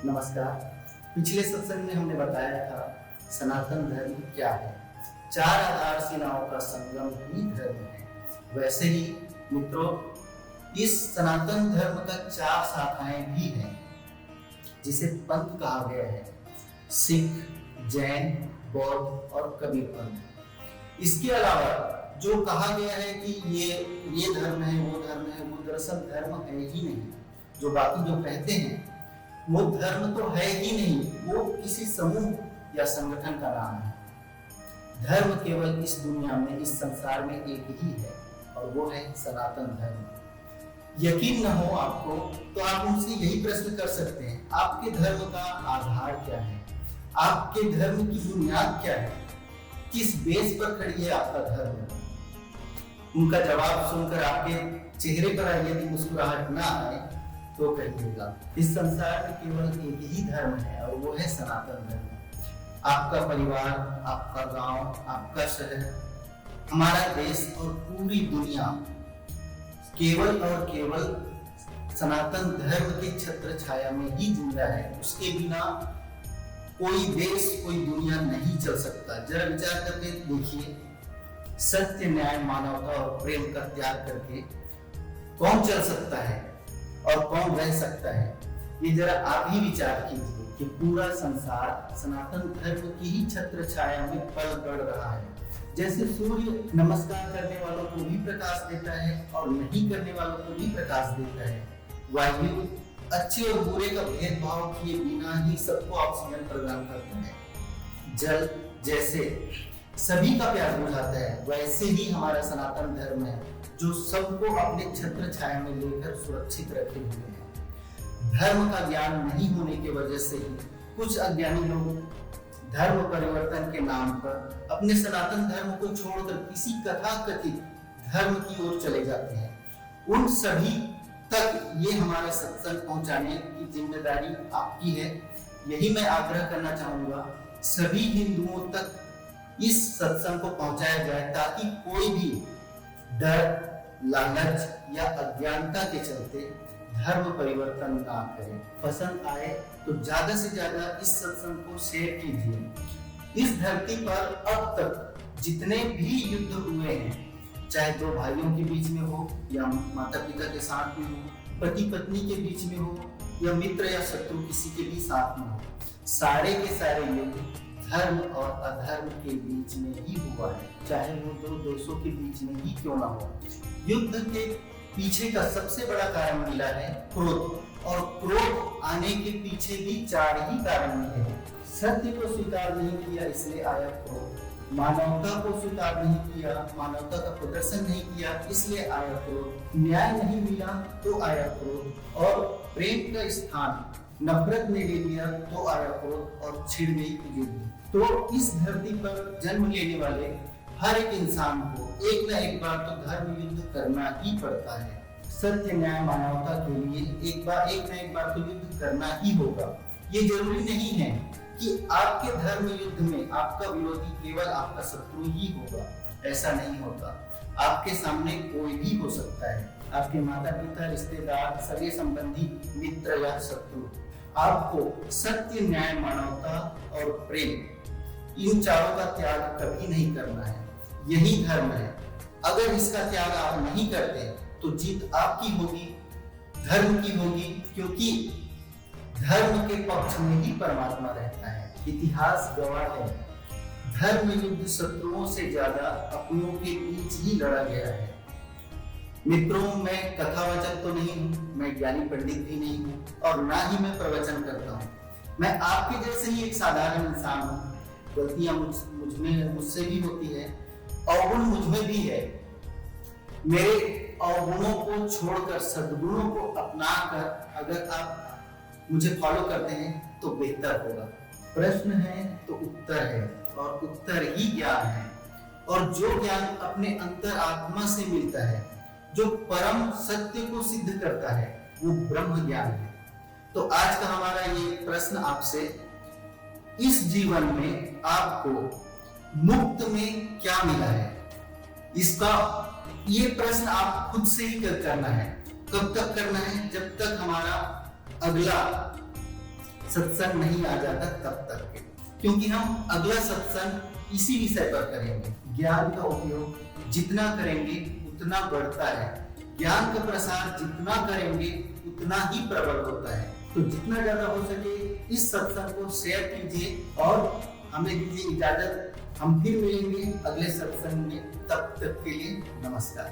नमस्कार। पिछले सत्संग में हमने बताया था सनातन धर्म क्या है। चार आधारशिलाओं का संगम ही धर्म है। वैसे ही मित्रों, इस सनातन धर्म का चार शाखाएं भी हैं, जिसे पंथ कहा गया है: सिख, जैन, बौद्ध और कबीर पंथ। इसके अलावा जो कहा गया है कि ये धर्म है, वो दरअसल धर्म है ही नहीं। जो बाकी जो कहते हैं वो धर्म तो है ही नहीं, वो किसी समूह या संगठन का नाम है। धर्म केवल इस दुनिया में, इस संसार में एक ही है, और वो है सनातन धर्म। यकीन न हो आपको तो आप उनसे यही प्रश्न कर सकते हैं, आपके धर्म का आधार क्या है, आपके धर्म की बुनियाद क्या है, किस बेस पर खड़ी है आपका धर्म। उनका जवाब सुनकर आपके चेहरे पर यदि मुस्कुराहट ना आए तो कहिएगा, इस संसार में केवल एक ही धर्म है, और वो है सनातन धर्म। आपका परिवार, आपका गांव, आपका शहर, हमारा देश और पूरी दुनिया केवल और केवल सनातन धर्म के छत्र छाया में ही जिंदा है। उसके बिना कोई देश, कोई दुनिया नहीं चल सकता। जरा विचार करके देखिए, सत्य, न्याय, मानवता और प्रेम का त्याग करके कौन चल सकता है और कौन रह सकता है। ये जरा आप ही विचार कीजिए कि पूरा संसार सनातन धर्म की ही छत्र छाया में पल बढ़ रहा है। जैसे सूर्य नमस्कार करने वालों को भी प्रकाश देता है और नहीं करने वालों को भी प्रकाश देता है। वायु अच्छे और बुरे का भेदभाव किए बिना ही सबको ऑक्सीजन प्रदान करता है। जल जैसे सभी का प्यास बुझाता है, वैसे ही हमारा सनातन धर्म है, जो सबको अपने छत्र छाया में लेकर सुरक्षित रखे हुए हैं। धर्म का ज्ञान नहीं होने की वजह से ही कुछ अज्ञानी लोग धर्म परिवर्तन के नाम पर अपने सनातन धर्म को छोड़कर किसी कथाकथित धर्म की ओर चले जाते हैं। उन सभी तक ये हमारा सत्संग पहुंचाने की जिम्मेदारी आपकी है। यही मैं आग्रह करना चाहूंगा, सभी हिंदुओं तक इस सत्संग को पहुंचाया जाए, ताकि कोई भी डर, लालच या अज्ञानता के चलते धर्म परिवर्तन ना करे। पसंद आए तो ज्यादा से ज्यादा इस सत्संग को शेयर कीजिए। इस धरती पर अब तक जितने भी युद्ध हुए हैं, चाहे दो भाइयों के बीच में हो या माता पिता के साथ में हो, पति पत्नी के बीच में हो या मित्र या शत्रु किसी के भी साथ में हो, सारे के सारे युद्ध धर्म और अधर्म के बीच में ही हुआ है, चाहे वो दो देशों के बीच में ही क्यों ना हो। युद्ध के पीछे का सबसे बड़ा कारण मिला है क्रोध, और क्रोध आने के पीछे भी चार ही कारण मिले हैं। सत्य को स्वीकार नहीं किया, इसलिए आया क्रोध। मानवता को स्वीकार नहीं किया, मानवता का प्रदर्शन नहीं किया, इसलिए आया क्रोध। न्याय नहीं मिला तो आया क्रोध, और प्रेम का स्थान नफरत ने ले लिया तो आया क्रोध, और छिड़ गई युद्ध। तो इस धरती पर जन्म लेने वाले हर एक इंसान को एक न एक बार तो धर्म युद्ध करना ही पड़ता है। सत्य, न्याय, मानवता के लिए एक न एक बार तो युद्ध करना ही होगा। ये जरूरी नहीं है कि आपके धर्म युद्ध में आपका विरोधी केवल आपका शत्रु ही होगा। ऐसा नहीं होता। आपके सामने कोई भी हो सकता है, आपके माता पिता, रिश्तेदार, सगे संबंधी, मित्र या शत्रु। आपको सत्य, न्याय, मानवता और प्रेम, इन चारों का त्याग कभी नहीं करना है। यही धर्म है। अगर इसका त्याग आप नहीं करते तो जीत आपकी होगी, धर्म की होगी, क्योंकि धर्म के पक्ष में ही परमात्मा रहता है। इतिहास गवाह है, धर्म युद्ध शत्रुओं से ज्यादा अपनों के बीच ही लड़ा गया है। मित्रों, मैं कथावाचक तो नहीं हूँ, मैं ज्ञानी पंडित भी नहीं हूँ, और ना ही मैं प्रवचन करता हूँ। मैं आपके जैसे ही एक साधारण इंसान हूँ। गलतियां मुझसे भी होती है, अवगुण मुझ में भी है। मेरे अवगुणों को छोड़कर सद्गुणों को अपनाकर अगर आप मुझे फॉलो करते हैं तो बेहतर होगा। प्रश्न है तो उत्तर है, और उत्तर ही ज्ञान है। और जो ज्ञान अपने अंतर आत्मा से मिलता है, जो परम सत्य को सिद्ध करता है, वो ब्रह्म ज्ञान है। तो आज का हमारा ये प्रश्न आपसे, इस जीवन में आपको मुक्त में क्या मिला है, इसका ये प्रश्न आप खुद से ही करना है। कब तक करना है? जब तक हमारा अगला सत्संग नहीं आ जाता तब तक के, क्योंकि हम अगला सत्संग इसी विषय पर करेंगे। ज्ञान का उपयोग जितना करेंगे उतना बढ़ता है, ज्ञान का प्रसार जितना करेंगे उतना ही प्रबल होता है। तो जितना ज्यादा हो सके इस सत्संग को शेयर कीजिए और हमें दीजिए इजाजत। हम फिर मिलेंगे अगले सत्संग में, तब तक के लिए नमस्कार।